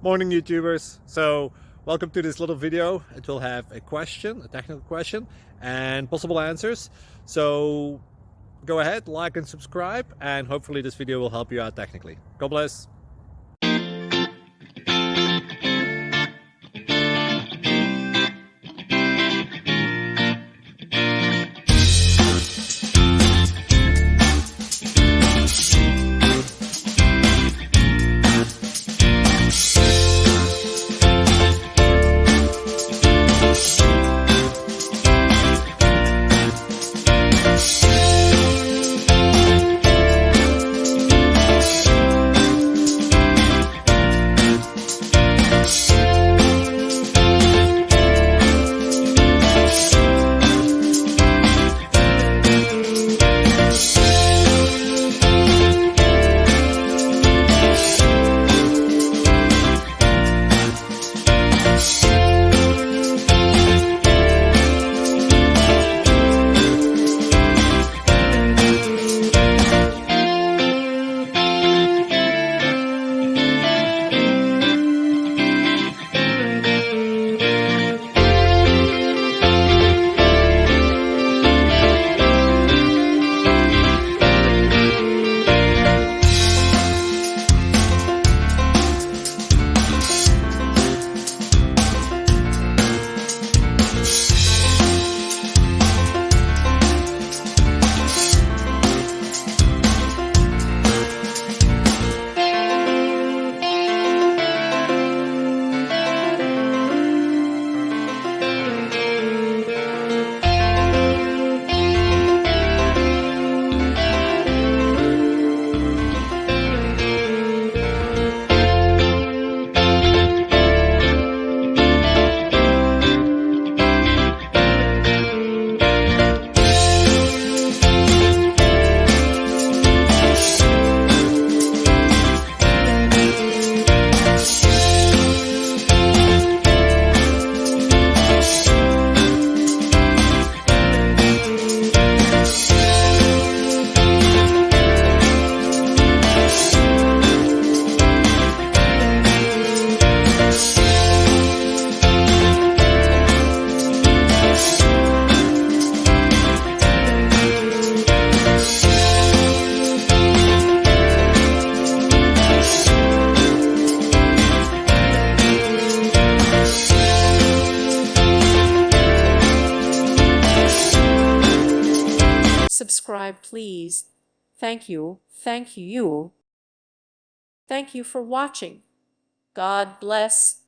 Morning YouTubers. So welcome to this little video. It will have a question, a technical question, and possible answers. So go ahead, like and subscribe, and hopefully this video will help you out technically. God bless. Subscribe, please. Thank you. Thank you. Thank you for watching. God bless.